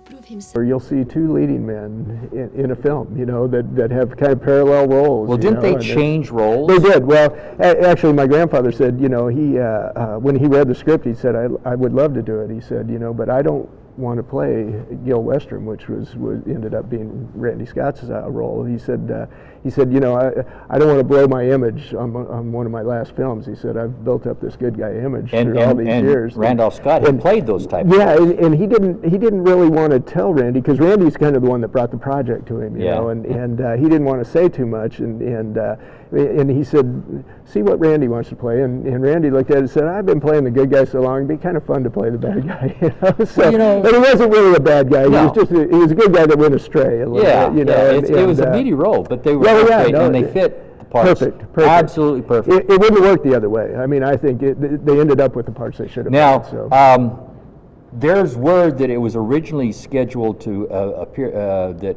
prove himself. Or you'll see two leading men in a film, you know, that have kind of parallel roles. Well, didn't they change roles? They did. Well, actually, my grandfather said, you know, he when he read the script, he said, I would love to do it. He said, you know, but I don't want to play Gil Westrom, which was ended up being Randy Scott's role. He said, you know, I don't want to blow my image on one of my last films. He said, I've built up this good guy image through all these years. Randolph Scott had played those types. Yeah, and he didn't really want to tell Randy, because Randy's kind of the one that brought the project to him, you know, and he didn't want to say too much, and he said, see what Randy wants to play, and Randy looked at it and said, I've been playing the good guy so long, it'd be kind of fun to play the bad guy, you know. So, well, you know, but he wasn't really a bad guy. No. He was a good guy that went astray a little bit, you know. It was a meaty role, but they were great, and they fit the parts. Perfect. Absolutely perfect. It wouldn't work the other way. I mean, I think they ended up with the parts they should have now, played. So. There's word that it was originally scheduled to appear, that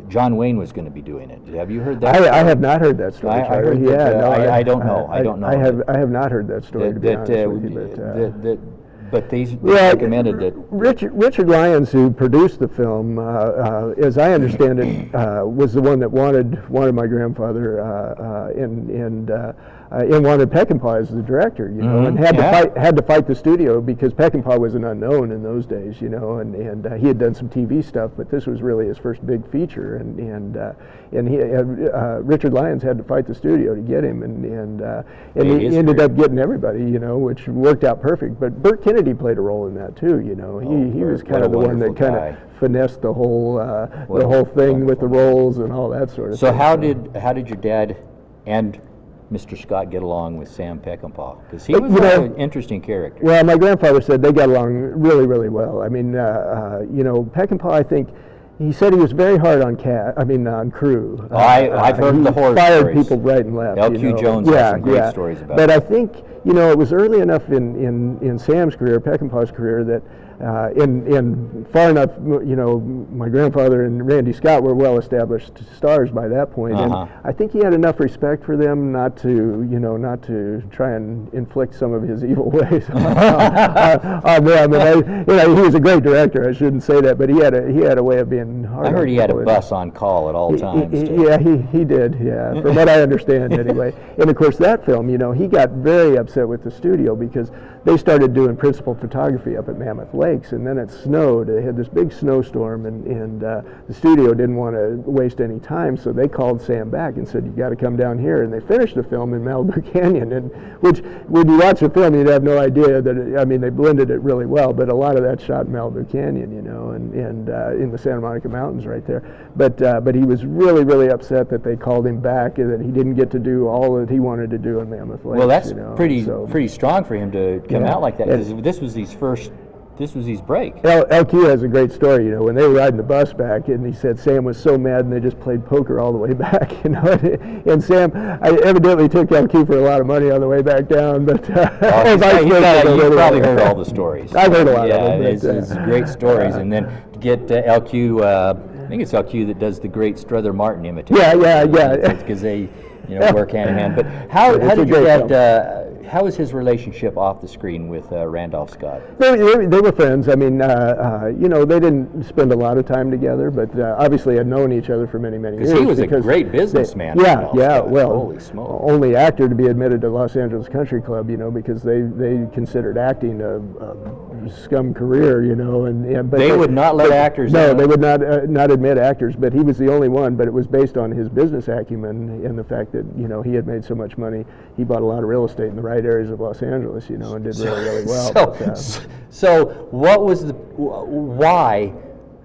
John Wayne was going to be doing it. Have you heard that? I have not heard that story. I heard that. I don't know. I don't know. I have not heard that story, to be honest with you. But they recommended that. Richard Lyons, who produced the film, as I understand it, was the one that wanted my grandfather and wanted Peckinpah as the director, you know, and had to fight the studio, because Peckinpah was an unknown in those days, you know, and he had done some TV stuff, but this was really his first big feature, and Richard Lyons had to fight the studio to get him, and he ended up getting everything, you know, which worked out perfect. But Burt Kennedy played a role in that too, you know. He was kind of the one that kind of finessed the whole thing with the roles and all that sort of thing. So how did your dad and Mr. Scott get along with Sam Peckinpah? Because he was an interesting character. Well, my grandfather said they got along really, really well. I mean, you know, Peckinpah, I think, he said he was very hard on on crew. I've heard the horror fired stories. people right and left. L.Q. Jones has some great stories about it. But I think, you know, it was early enough in Sam's career, Peckinpah's career, that in far enough, you know, my grandfather and Randy Scott were well-established stars by that point, and I think he had enough respect for them not to try and inflict some of his evil ways on them. And he was a great director. I shouldn't say that, but he had a way of being hard. I heard he had a bus on call at all times. He did. Yeah, from what I understand, anyway. And of course, that film, you know, he got very upset with the studio because they started doing principal photography up at Mammoth Lakes, and then it snowed. They had this big snowstorm, and the studio didn't want to waste any time, so they called Sam back and said, you got to come down here. And they finished the film in Malibu Canyon, and which, when you watch the film, you'd have no idea that they blended it really well, but a lot of that shot in Malibu Canyon, you know, and in the Santa Monica Mountains right there. But he was really, really upset that they called him back and that he didn't get to do all that he wanted to do in Mammoth Lakes. Well, that's, you know, pretty strong for him to come out like that, because this was his break. LQ has a great story, you know, when they were riding the bus back, and he said Sam was so mad and they just played poker all the way back, you know, and Sam evidently took LQ for a lot of money on the way back down, but you've probably heard all the stories. I've heard a lot of them. It's great stories, and then to get LQ, I think it's LQ that does the great Strother Martin imitation. Yeah. Because they, you know, work hand in hand. But how did your dad? How was his relationship off the screen with Randolph Scott? They were friends. I mean, you know, they didn't spend a lot of time together, but obviously had known each other for many, many years. Because he was a great businessman. Well, holy smoke. Only actor to be admitted to Los Angeles Country Club, you know, because they considered acting a scum career, you know, but they would not let actors. No, they would not admit actors. But he was the only one. But it was based on his business acumen and the fact that, you know, he had made so much money. He bought a lot of real estate in the right areas of Los Angeles, you know, and did really, really well. So what was why?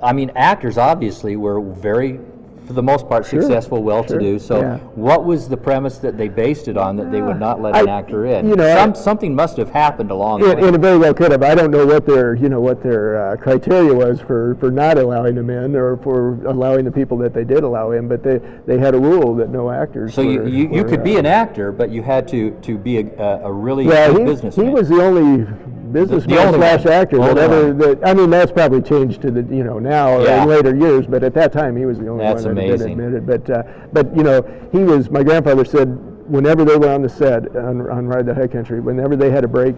I mean, actors obviously were very, for the most part, successful, well-to-do. So what was the premise that they based it on, that they would not let an actor in? You know, something must have happened along the way. And it very well could have. I don't know what their criteria was for not allowing them in, or for allowing the people that they did allow in. But they had a rule that no actors. So you could be an actor, but you had to be a really good businessman. He was the only businessman slash actor I mean, that's probably changed to now or in later years, but at that time he was the only one that had been admitted. But you know, my grandfather said whenever they were on the set on Ride the High Country, whenever they had a break,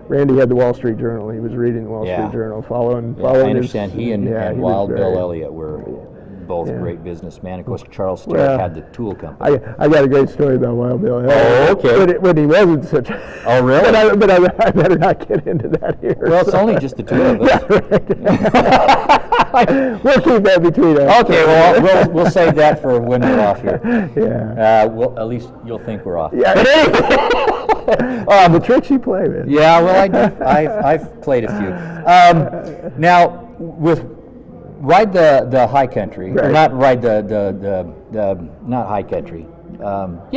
Randy had the Wall Street Journal. He was reading the Wall Street Journal, following. I understand his, he and Wild Bill Elliott were both great businessmen. Of course, Charles Stark had the tool company. I got a great story about Wild Bill Elliott. Oh, okay. When he wasn't such. Oh, really? But I better not get into that here. Well, it's only just the two of us. We'll keep that between us. Okay, well, we'll save that for when we're off here. Yeah. Well, at least you'll think we're off. Yeah. The tricks you play, man. Yeah, well, I've played a few. Now, with Ride the High Country, or not Ride the not High Country. Ride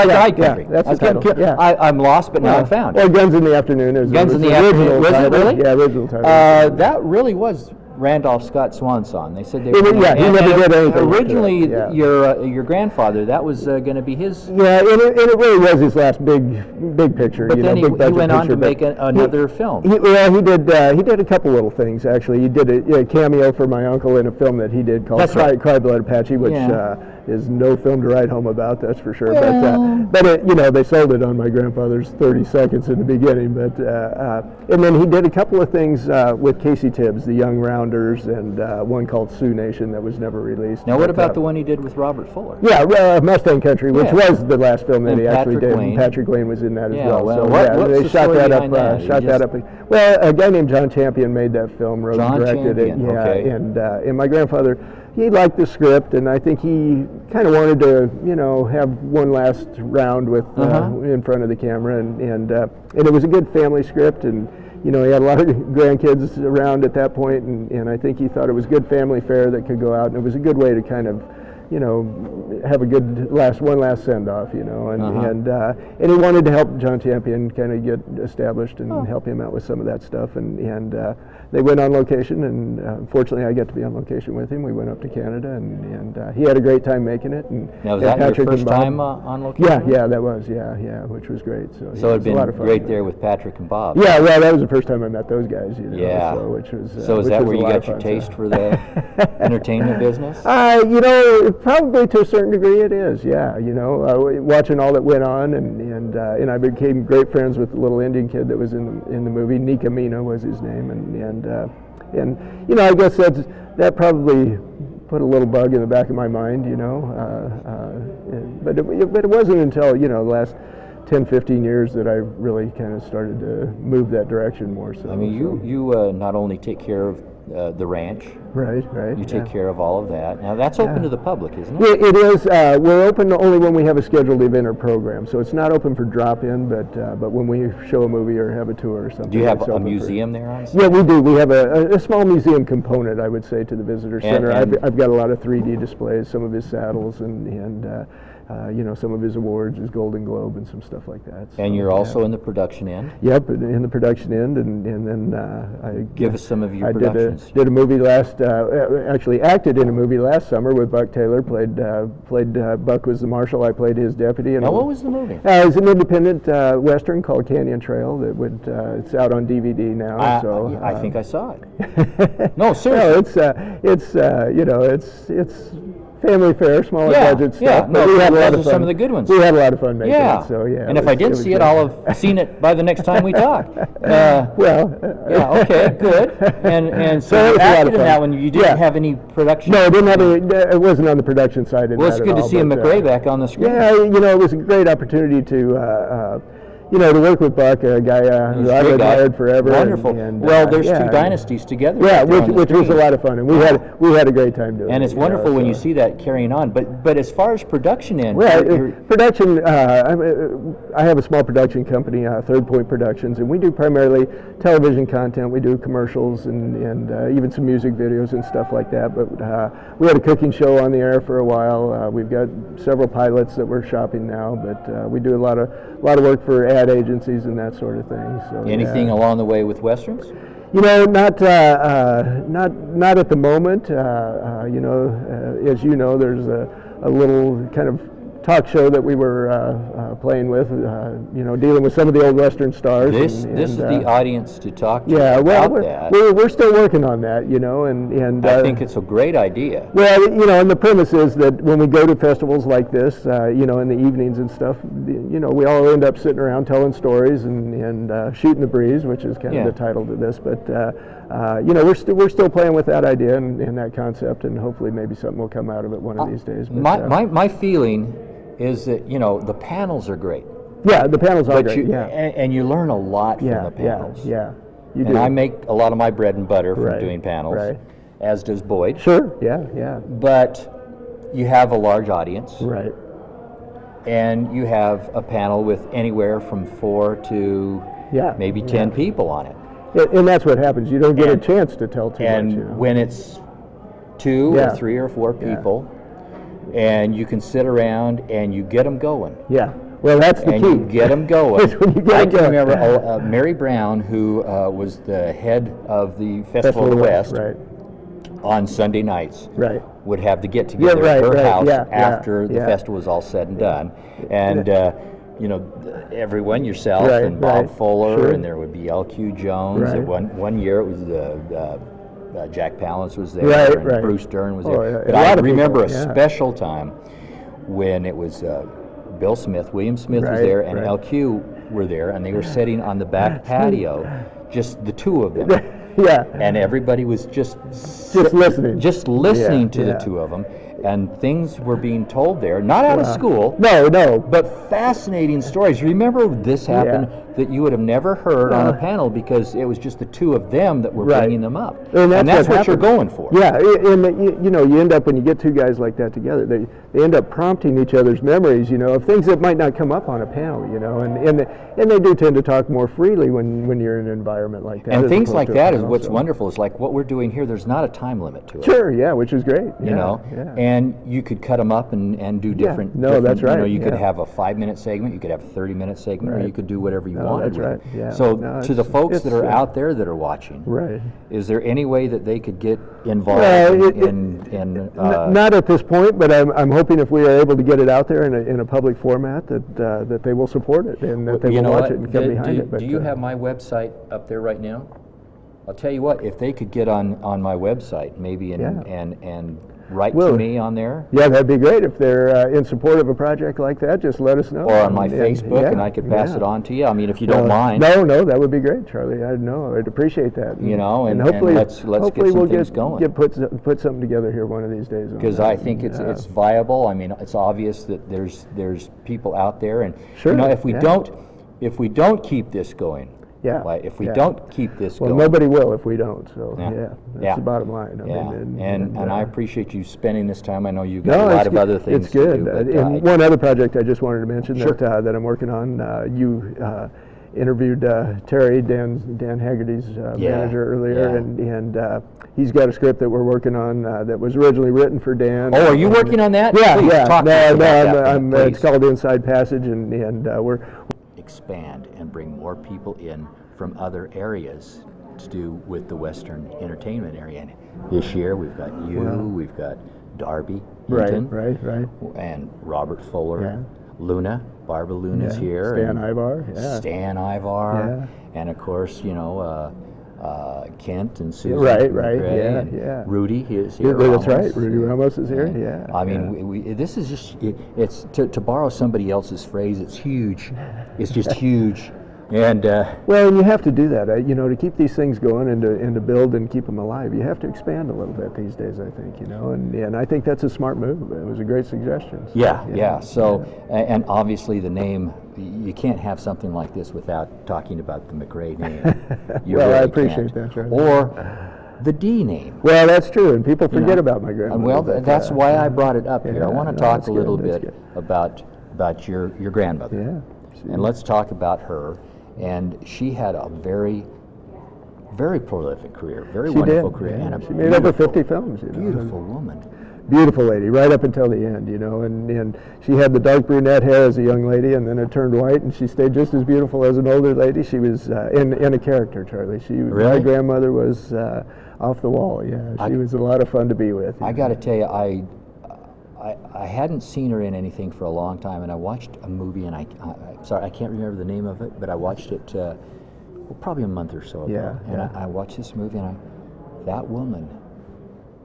the High Country. That's the title. Yeah. I'm lost, but now I'm found. Or Guns in the Afternoon. Guns in the Afternoon. Was it really? Yeah, original title. That really was Randolph Scott's swan song. They said they were. He never did anything. Originally, your grandfather, that was going to be his. Yeah, and it really was his last big picture. But then he went on to make another film. He did a couple little things actually. He did a cameo for my uncle in a film that he did called Cry Blood Apache, which is no film to write home about, that's for sure. Well. But they sold it on my grandfather's 30 seconds in the beginning. But and then he did a couple of things with Casey Tibbs, the Young Rounders, and one called Sioux Nation that was never released. Now, what about the one he did with Robert Fuller? Yeah, Mustang Country, which was the last film that he actually did. Wayne. And Patrick Wayne was in that as well. Well, so they shot that up. That? Well, a guy named John Champion made that film. Wrote and directed it. Yeah, okay. And my grandfather, he liked the script, and I think he kind of wanted to, have one last round with in front of the camera, and it was a good family script, and he had a lot of grandkids around at that point, and I think he thought it was good family fare that could go out, and it was a good way to kind of have a good one last send off, and he wanted to help John Champion kind of get established and help him out with some of that stuff, and they went on location, and fortunately I got to be on location with him. We went up to Canada, and he had a great time making it. And now, was that Patrick your first time on location? Yeah, that was, which was great. So it'd been great there with Patrick and Bob. Yeah, well, that was the first time I met those guys. Yeah. So, which was is that where you got your taste for the entertainment business? Probably to a certain degree it is. Yeah, watching all that went on, and I became great friends with the little Indian kid that was in the movie. Nika Mina was his name, and I guess that probably put a little bug in the back of my mind, but it wasn't until the last 10, 15 years that I really kind of started to move that direction more. So I mean, you not only take care of the ranch. Right. You take care of all of that. Now that's open to the public, isn't it? It is. We're open only when we have a scheduled event or program. So it's not open for drop-in, but when we show a movie or have a tour or something. Do you have a museum there on site? Yeah, we do. We have a small museum component, I would say, to the visitor center. I've got a lot of 3D displays, some of his saddles, and some of his awards, his Golden Globe, and some stuff like that. So, and you're also in the production end? Yep, in the production end, and then I give us some of your productions. Did a movie actually acted in a movie last summer with Buck Taylor. Played Buck was the marshal. I played his deputy. Now, what was the movie? It was an independent western called Canyon Trail that it's out on DVD now. I think I saw it. No, seriously. No, it's family fare, smaller budget stuff. Yeah, but we had a lot of fun. Some of the good ones. We had a lot of fun making it. So and if I didn't see it, I'll have seen it by the next time we talk. Okay, good. And so you acted in that one. You didn't have any production. No, I didn't have any. It wasn't on the production side. Well, it's good to see McRae back on the screen. Yeah, it was a great opportunity to work with Buck, a guy who I've admired forever. Wonderful. There's two dynasties together. Yeah, which was a lot of fun, and we had a great time doing it. And it's wonderful when you see that carrying on. But as far as production end, production, I have a small production company, Third Point Productions, and we do primarily television content. We do commercials and even some music videos and stuff like that. But we had a cooking show on the air for a while. We've got several pilots that we're shopping now, but we do a lot of work for ad agencies and that sort of thing. So anything along the way with westerns? Not at the moment. As you know, there's a little kind of talk show that we were playing with, dealing with some of the old Western stars. This is the audience to talk to well, about that. We're still working on that, and I think it's a great idea. Well, and the premise is that when we go to festivals like this, in the evenings and stuff, we all end up sitting around telling stories and shooting the breeze, which is kind of the title to this. But we're still playing with that idea and that concept, and hopefully maybe something will come out of it one of these days. But, my feeling is that the panels are great. Yeah, the panels are great. And you learn a lot from the panels. Yeah, you do. And I make a lot of my bread and butter from doing panels. Right. As does Boyd. Sure, yeah. But you have a large audience. Right. And you have a panel with anywhere from 4 to maybe 10 people on it. And that's what happens. You don't get a chance to tell too much. And when it's 2 or 3 or 4 people, and you can sit around and you get them going. Yeah. Well, that's the key. And you get them going. I can remember Mary Brown, who was the head of the Festival of the West, on Sunday nights, would have the get together at her house after the festival was all said and done, and everyone, yourself and Bob Fuller, and there would be L.Q. Jones. And one year it was the Jack Palance was there, and Bruce Dern was there. But I remember a special time when it was Bill Smith, William Smith was there, and L.Q. were there, and they were sitting on the back patio, just the two of them. And everybody was just listening. Just listening to the two of them. And things were being told there, not out of school. No. But fascinating stories. Remember this happened that you would have never heard on a panel because it was just the two of them that were bringing them up. And that's what you're going for. Yeah, and you end up, when you get two guys like that together, they end up prompting each other's memories, of things that might not come up on a panel, and they do tend to talk more freely when you're in an environment like that. And things like that is what's wonderful. Is like what we're doing here. There's not a time limit to it. Sure, yeah, which is great. And you could cut them up and do different. That's right. You could have a 5-minute segment. You could have a 30-minute segment, or you could do whatever you wanted. That's right. Yeah. So to the folks that are out there that are watching, is there any way that they could get involved not at this point, but I'm hoping if we are able to get it out there in a public format that they will support it and that they will watch it and come behind it. But, do you have my website up there right now? I'll tell you what, if they could get on my website maybe and write to me on there. Yeah, that'd be great. If they're in support of a project like that, just let us know. Or on my Facebook, and I could pass it on to you. I mean, if you don't mind. No, that would be great, Charlie. I'd appreciate that. And hopefully let's get some things going. Put something together here one of these days. Because I think it's viable. I mean, it's obvious that there's people out there, and if we don't keep this going. If we don't keep this going. Well, nobody will if we don't. So that's the bottom line. And I appreciate you spending this time. I know you've got a lot of other things to do. It's good. And one other project I just wanted to mention that I'm working on. You interviewed Terry, Dan Haggerty's manager earlier, and he's got a script that we're working on that was originally written for Dan. Oh, are you working on that? Yeah. Talk to us about that, it's called Inside Passage, and we're expand and bring more people in from other areas to do with the Western entertainment area. And this year we've got we've got Darby Hinton, right, and Robert Fuller, Luna, Barbara Luna's here, Stan Ivar, and of course Kent and Susan, McRae, Rudy is here. That's right. Rudy Ramos is here. I mean, this is just it's to borrow somebody else's phrase. It's huge. It's just huge. And well, you have to do that, to keep these things going and to build and keep them alive. You have to expand a little bit these days, I think, and I think that's a smart move. It was a great suggestion. So, and obviously the name, you can't have something like this without talking about the McRae name. I appreciate that, Charlie. Or the D name. Well, that's true, and people forget about my grandmother. Well, that's why I brought it up here. I want to talk a little bit about your grandmother. And let's talk about her. And she had a very, very prolific career, wonderful career. And she made over 50 films. Beautiful woman. Beautiful lady, right up until the end, and she had the dark brunette hair as a young lady, and then it turned white, and she stayed just as beautiful as an older lady. She was in a character, Charlie. My grandmother was off the wall. She was a lot of fun to be with. I got to tell you, I hadn't seen her in anything for a long time, and I watched a movie, and sorry, I can't remember the name of it, but I watched it probably a month or so ago, and I watched this movie, and that woman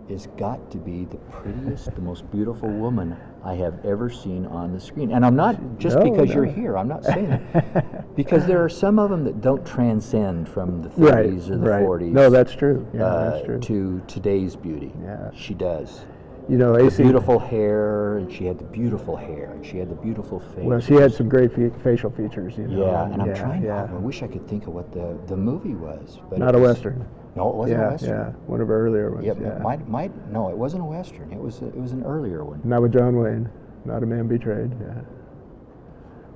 has got to be the prettiest, the most beautiful woman I have ever seen on the screen. And I'm not just because you're here, I'm not saying that. Because there are some of them that don't transcend from the 30s or the 40s. No, that's true. Yeah, that's true. To today's beauty. Yeah. She does. You know, the beautiful hair, and she had the beautiful hair, and she had the beautiful face. Well, she had some great facial features, you know. Yeah, and I'm trying. I wish I could think of what the movie was. But not a Western. No, it wasn't a Western. Yeah, one of her earlier ones. Yeah, no, it wasn't a Western. It was an earlier one. Not with John Wayne. Not a Man Betrayed. Yeah.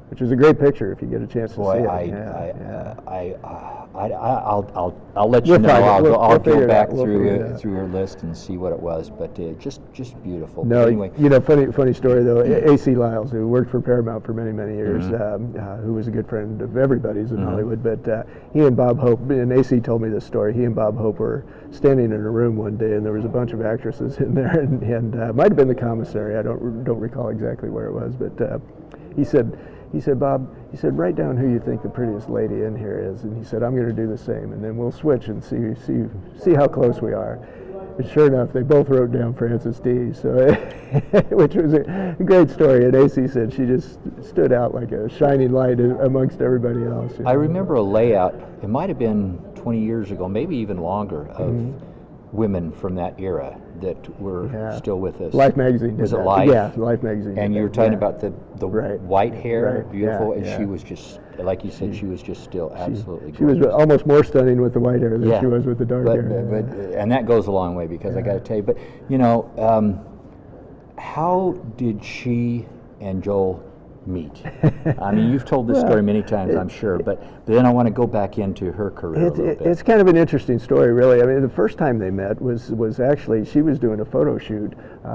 Which is a great picture if you get a chance to see it. I'll let you know. I'll go back through her list and see what it was, but just beautiful. No, anyway. You know, funny story though. A.C. Lyles, who worked for Paramount for many years, who was a good friend of everybody's in Hollywood, but he and Bob Hope, and A.C. told me this story. He and Bob Hope were standing in a room one day, and there was a bunch of actresses in there, and might have been the commissary. I don't recall exactly where it was, but he said, Bob, write down who you think the prettiest lady in here is. And he said, I'm going to do the same, and then we'll switch and see how close we are. But sure enough, they both wrote down Frances D. So, which was a great story. And AC said she just stood out like a shining light amongst everybody else. You know? I remember a layout, it might have been 20 years ago, maybe even longer, of women from that era that were still with us. Life magazine. Was it Life? Yeah, Life magazine. And you were talking about the white hair, beautiful, and she was just, like you said, she was just still absolutely gorgeous. She was almost more stunning with the white hair than she was with the dark hair. And that goes a long way, because I got to tell you, but you know, how did she and Joel meet? I mean, you've told this story many times, I'm sure, but then I want to go back into her career a little bit. It's kind of an interesting story, really. I mean, the first time they met was actually, she was doing a photo shoot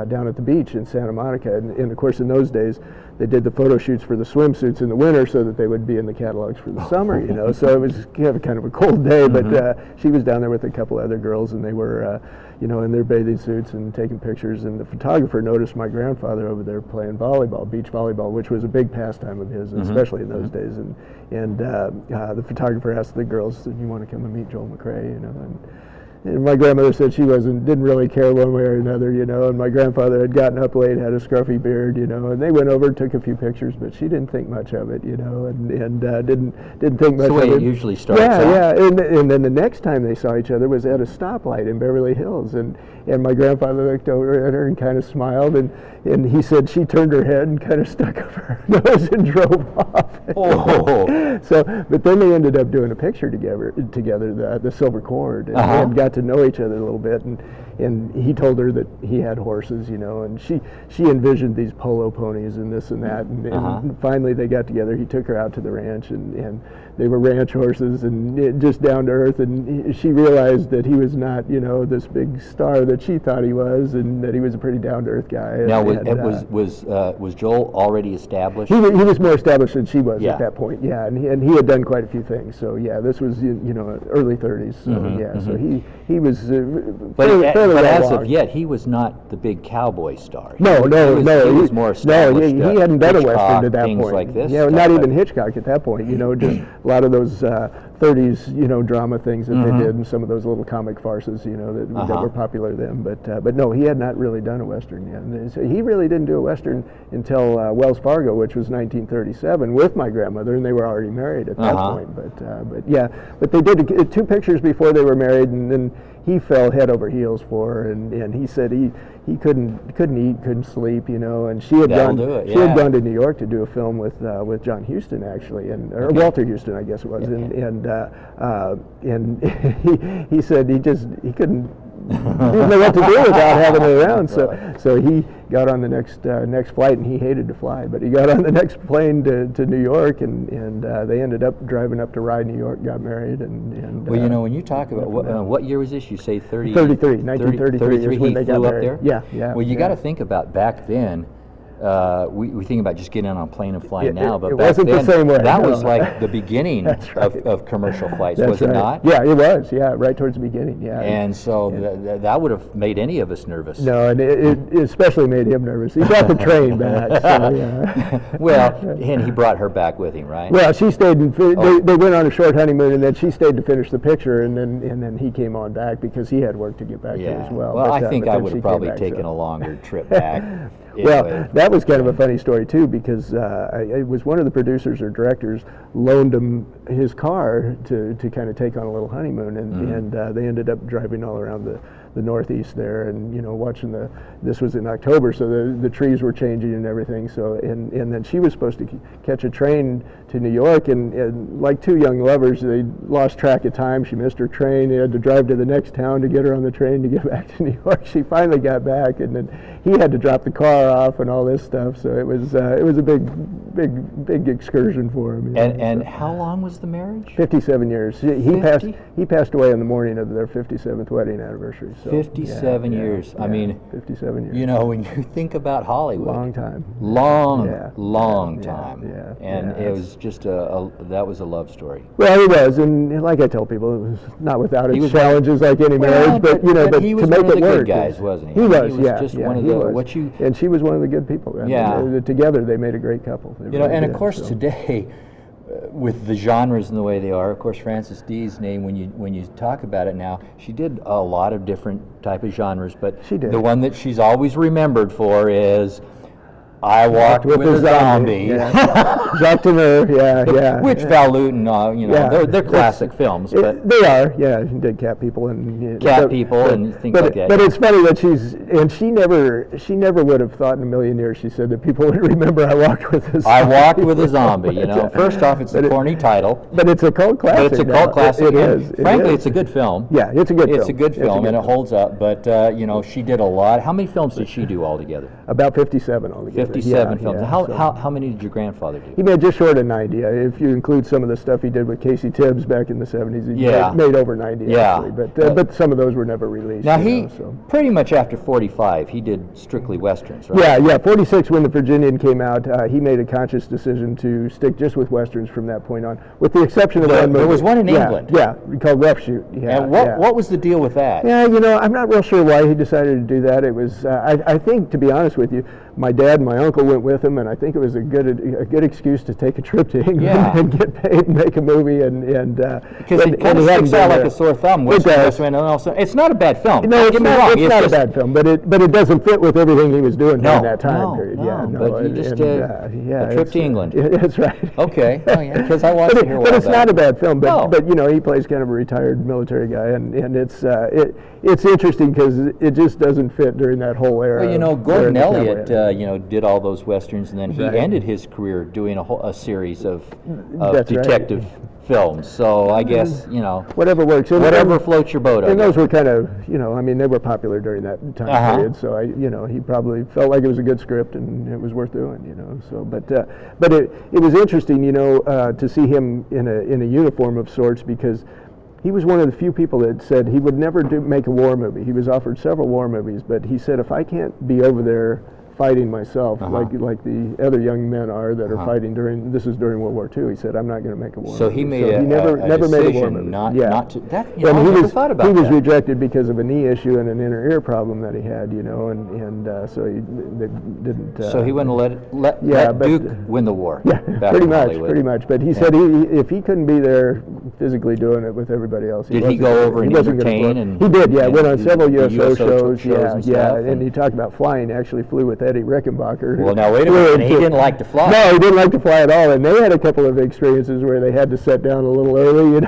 down at the beach in Santa Monica, and of course in those days they did the photo shoots for the swimsuits in the winter so that they would be in the catalogs for the summer, you know, so it was kind of a cold day, but she was down there with a couple other girls, and they were you know, in their bathing suits and taking pictures, and the photographer noticed my grandfather over there playing volleyball, beach volleyball, which was a big pastime of his, especially in those days. And the photographer asked the girls, "You want to come and meet Joel McRae?" You know, and my grandmother said she didn't really care one way or another, you know, and my grandfather had gotten up late, had a scruffy beard, you know, and they went over and took a few pictures, but she didn't think much of it, you know, and didn't think much of it. That's the way it usually starts out. Yeah, and then the next time they saw each other was at a stoplight in Beverly Hills, and my grandfather looked over at her and kind of smiled, and he said she turned her head and kind of stuck up her nose and drove off. Oh. So, but then they ended up doing a picture together, the Silver Cord, and they had got to know each other a little bit, and he told her that he had horses, you know, and she envisioned these polo ponies and this and that, and finally they got together. He took her out to the ranch, and they were ranch horses, and just down to earth, and she realized that he was not, you know, this big star that she thought he was, and that he was a pretty down to earth guy. Now, was Joel already established? He was more established than she was at that point, and he had done quite a few things. So this was, you know, early 30s. So so he was fairly but as along. of yet, he was not the big cowboy star. No. He was more established. No, he hadn't done a Western at that things point. Like this. Yeah, not even Hitchcock at that point. You know, just a lot of those 30s, you know, drama things that they did, and some of those little comic farces, you know, that were popular then. But no, he had not really done a Western yet. And so he really didn't do a Western until Wells Fargo, which was 1937, with my grandmother, and they were already married at that point. But they did 2 pictures before they were married, and then he fell head over heels for her, and he said he couldn't eat, couldn't sleep, you know, and she had gone to New York to do a film with John Huston, actually, or Walter Huston, I guess it was, and he said he couldn't. He didn't know what to do without having her around, so he got on the next flight, and he hated to fly, but he got on the next plane to New York, and they ended up driving up to Rye, New York, got married, and well, you know, when you talk about what year was this? You say 1933 is when they got married. Up there? Yeah. Well, you got to think about back then. we think about just getting on a plane and flying now, but it back wasn't then, the same way. that No. was like the beginning of commercial flights, was it not? Yeah, it was. Yeah, right towards the beginning. Yeah. And so that would have made any of us nervous. No, and it especially made him nervous. He brought the train back. So, yeah. Well, and he brought her back with him, right? Well, she stayed. They went on a short honeymoon, and then she stayed to finish the picture, and then he came on back because he had work to get back to as well. Well, But, I think but I then would she have came probably back, taken so. a longer trip back. Well, Anyway. that was kind of a funny story too, because it was one of the producers or directors loaned him his car to kind of take on a little honeymoon, and they ended up driving all around the Northeast there, and watching this was in October, so the trees were changing and everything. So and then she was supposed to catch a train to New York, and like two young lovers, they lost track of time. She missed her train. They had to drive to the next town to get her on the train to get back to New York. She finally got back, and then he had to drop the car off and all this stuff. So it was a big excursion for him. And how long was the marriage? 57 years. He passed away on the morning of their 57th wedding anniversary. So, 57 years. I mean, 57 years. When you think about Hollywood, Long time. long time. And it was just that was a love story. Well, it was, and like I tell people, it was not without its was challenges like any marriage, but he to was make one of it the work. good guys, wasn't he? He was, just one of the and she was one of the good people. I mean, together they made a great couple. They really and of did, course so. today, with the genres and the way they are, of course, Frances Dee's name, when you talk about it now, she did a lot of different type of genres, but She did. the one that she's always remembered for is I Walked with a Zombie. Yeah. Jacques Tourneur, yeah. Which Val Lewton, they're classic films, but they are, yeah. She did Cat People and People and things like that. But it's funny that she never would have thought in a million years. She said that people would remember I Walked with a Zombie. I Walked with a Zombie. First off, it's a corny title, but it's a cult classic. But it's a cult classic. It is. Frankly, it's a good film. Yeah, it's a good film. It's a good film, and it holds up. But she did a lot. How many films did she do altogether? About 57 altogether. 57 films. Yeah, how many did your grandfather do? He made just short of 90. If you include some of the stuff he did with Casey Tibbs back in the 70s, he made over 90 actually. But some of those were never released. Now pretty much after 45, he did strictly westerns, right? Yeah. 46 when The Virginian came out, he made a conscious decision to stick just with westerns from that point on, with the exception of one movie. There was one in England. Yeah, called Rough Shoot. Yeah, and what was the deal with that? Yeah, I'm not real sure why he decided to do that. It was, I think, to be honest with you, my dad and my uncle went with him, and I think it was a good excuse to take a trip to England and get paid and make a movie. Because it kind of sticks out like a sore thumb. It's not a bad film. No, it's not a bad film, but it doesn't fit with everything he was doing during that time period. But you just did a trip to England. That's right. Okay. Oh yeah, because I watched it here. But it's not a bad film. But he plays kind of a retired military guy, and it's interesting because it just doesn't fit during that whole era. Well, Gordon Elliott, did all those westerns, and then he ended his career doing a series of detective films. So I guess whatever works, whatever floats your boat. And those were kind of they were popular during that time period. So he probably felt like it was a good script and it was worth doing. So but it was interesting to see him in a uniform of sorts, because he was one of the few people that said he would never make a war movie. He was offered several war movies, but he said, if I can't be over there fighting myself, like the other young men are that are fighting during World War II, he said, I'm not going to make a war movie. So he made he never made a war movie. Not to. That, and I never thought about that. He was that. rejected because of a knee issue and an inner ear problem that he had, and so he didn't. So he wouldn't let Duke win the war. Yeah, back pretty in much, Hollywood. pretty much. But he said if he couldn't be there physically doing it with everybody else, did he go over and entertain? He did, yeah. Went on several USO shows, and he talked about flying. Actually flew with Eddie Rickenbacker. Well, now wait a minute. He didn't like to fly. No, he didn't like to fly at all. And they had a couple of experiences where they had to set down a little early,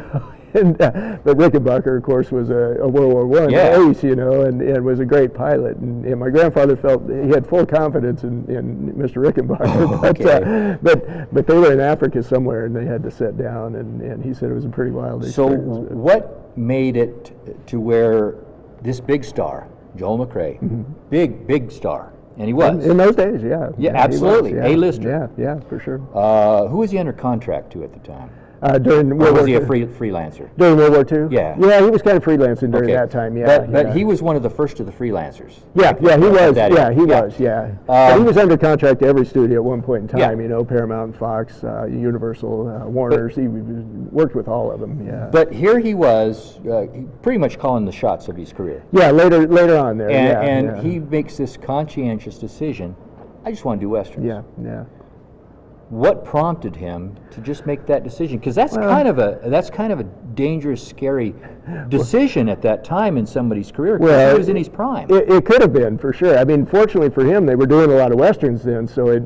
And, but Rickenbacker, of course, was a World War I ace, and was a great pilot. And my grandfather felt he had full confidence in Mr. Rickenbacker. But they were in Africa somewhere, and they had to sit down, and he said it was a pretty wild experience. So what made it to where this big star, Joel McRae, big star, and he was. In those days, yeah. Yeah, absolutely. A-lister. Yeah, for sure. Who was he under contract to at the time? During Or World was War he a II. freelancer? During World War II? Yeah. Yeah, he was kind of freelancing during Okay. that time, yeah. But he was one of the first of the freelancers. Yeah, he was. that Yeah, is. he Yeah. was. Yeah, but he was under contract to every studio at one point in time. Yeah. You know, Paramount, Fox, Universal, Warner's. He worked with all of them. Yeah. But here he was, pretty much calling the shots of his career. Yeah, later on there. And yeah. he makes this conscientious decision. I just want to do westerns. Yeah, yeah. What prompted him to just make that decision? Because that's kind of a dangerous, scary decision at that time in somebody's career. Because he was in his prime. It could have been, for sure. I mean, fortunately for him, they were doing a lot of westerns then, so it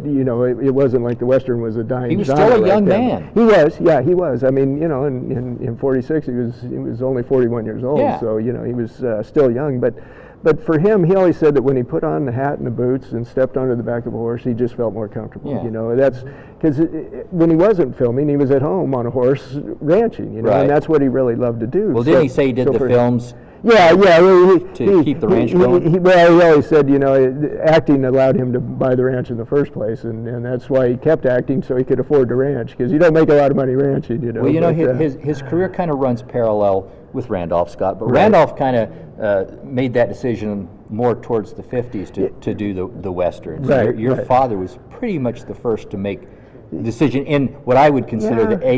wasn't like the western was a dying. He was genre still a right young then. man. He was, yeah, he was. I mean, you know, in '46, he was only 41 years old, Yeah. so you know, he was still young, But for him, he always said that when he put on the hat and the boots and stepped onto the back of a horse, he just felt more comfortable. Yeah. You know, that's because when he wasn't filming, he was at home on a horse ranching. You know, Right. and that's what he really loved to do. Well, So- didn't he say he did so the for- films? Yeah. Well, To keep the ranch going? Well, he always said, you know, acting allowed him to buy the ranch in the first place, and that's why he kept acting, so he could afford the ranch, because you don't make a lot of money ranching, you know. Well, you know, but, his career kind of runs parallel with Randolph Scott, but Randolph kind of made that decision more towards the 50s to do the westerns. Right, Your right. father was pretty much the first to make the decision in what I would consider Yeah. the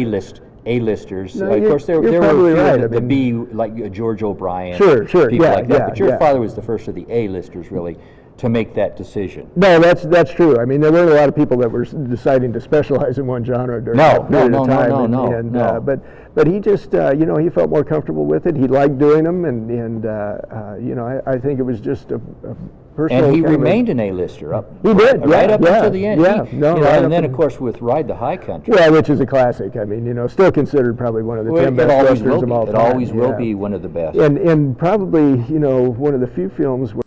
A-listers. No, Of course, there you're were a probably few right. of I the B, mean- like George O'Brien, Sure, people yeah, like that. yeah, But your yeah. father was the first of the A-listers, really, to make that decision. No, that's true. I mean, there weren't a lot of people that were deciding to specialize in one genre during No, that period no, of no, time. no, and, no, and, no. But he just, you know, he felt more comfortable with it. He liked doing them, and you know, I think it was just a personal. And he kind of a- remained an A-lister up. He did, right yeah, up yeah, until the end. yeah, He- no, you know, right and up then in- of course with Ride the High Country. Yeah, which is a classic. I mean, you know, still considered probably one of the 10 It best always westerns will of be. all It time. always will yeah. be one of the best. And probably, you know, one of the few films where